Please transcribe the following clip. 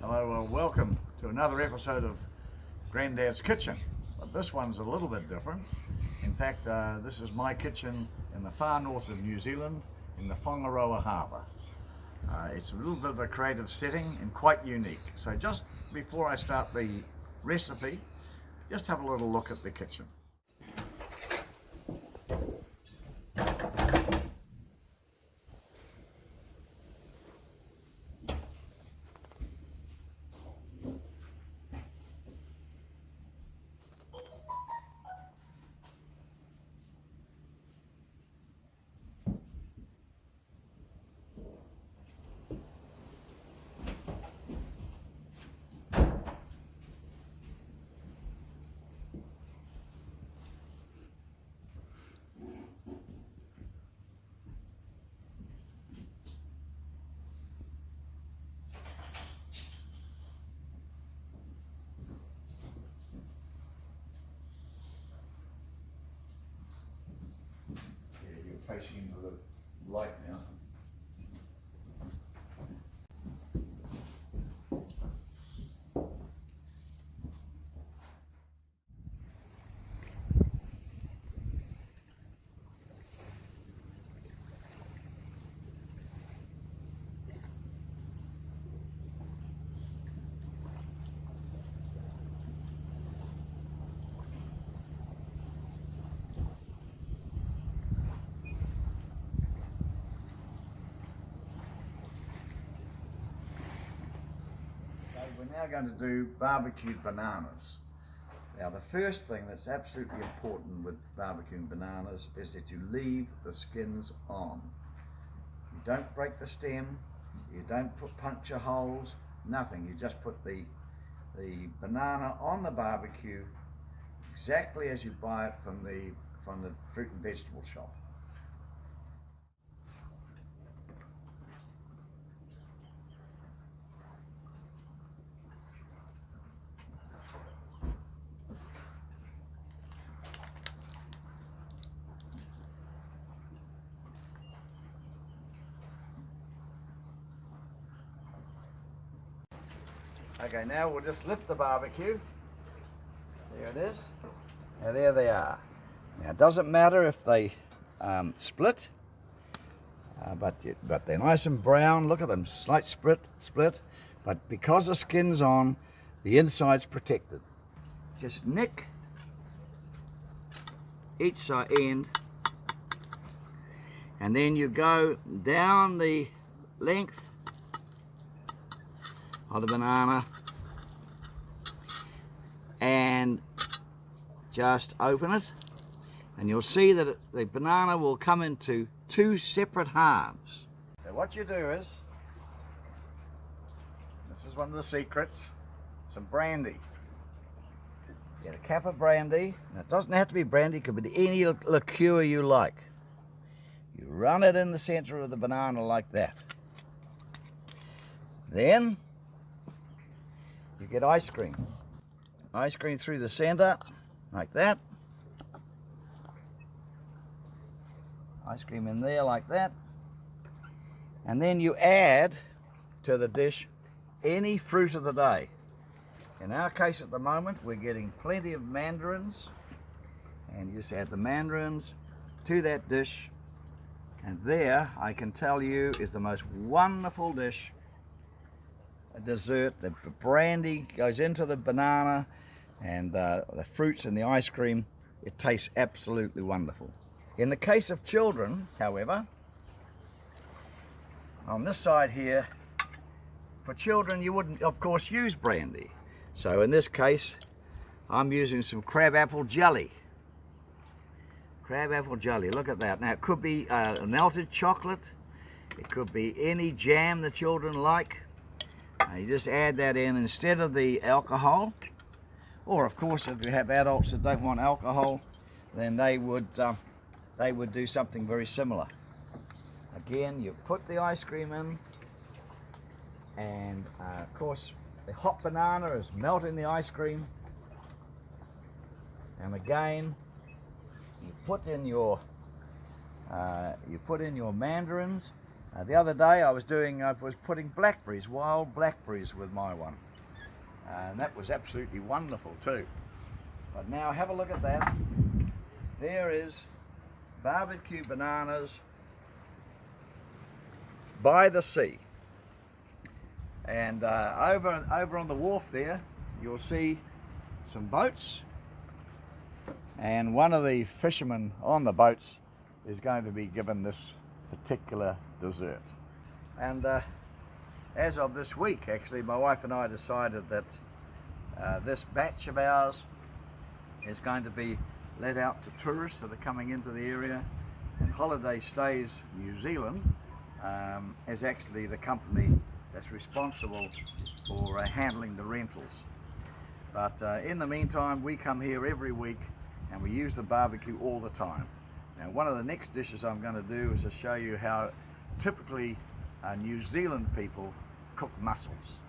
Hello, well, welcome to another episode of Grandads Kitchen. But this one's a little bit different. In fact, this is my kitchen in the far north of New Zealand in the Whangaroa Harbour. It's a little bit of a creative setting and quite unique. So just before I start the recipe, just have a little look at the kitchen. Facing into the light now. We're now going to do barbecued bananas. Now the first thing that's absolutely important with barbecuing bananas is that you leave the skins on. You don't break the stem, you don't put puncture holes, nothing. You just put the banana on the barbecue exactly as you buy it from the fruit and vegetable shop. Okay, now we'll just lift the barbecue. There it is. Now there they are. Now it doesn't matter if they split, but they're nice and brown. Look at them, slight split. But because the skin's on, the inside's protected. Just nick each side end, and then you go down the length of the banana and just open it, and you'll see that the banana will come into two separate halves. So what you do is, this is one of the secrets, some brandy. Get a cap of brandy. Now it doesn't have to be brandy, it could be any liqueur you like. You run it in the center of the banana like that. Then you get ice cream. Ice cream through the center, like that. Ice cream in there like that. And then you add to the dish any fruit of the day. In our case at the moment, we're getting plenty of mandarins. And you just add the mandarins to that dish. And there, I can tell you, is the most wonderful dish. A dessert. The brandy goes into the banana and the fruits and the ice cream. It tastes absolutely wonderful. In the case of children, however, on this side here, for children you wouldn't of course use brandy. So in this case I'm using some crabapple jelly. Crabapple jelly, look at that. Now it could be melted chocolate, it could be any jam the children like. You just add that in instead of the alcohol, or of course if you have adults that don't want alcohol, then they would do something very similar. Again, you put the ice cream in, and of course the hot banana is melting the ice cream, and again you put in your mandarins, The other day I was putting blackberries, wild blackberries with my one, and that was absolutely wonderful too. But now have a look at that. There is barbecue bananas by the sea, and over on the wharf there you'll see some boats, and one of the fishermen on the boats is going to be given this particular dessert. And as of this week, actually, my wife and I decided that this batch of ours is going to be let out to tourists that are coming into the area, and Holiday Stays New Zealand is actually the company that's responsible for handling the rentals. But in the meantime, we come here every week and we use the barbecue all the time. Now, one of the next dishes I'm going to do is to show you how typically New Zealand people cook mussels.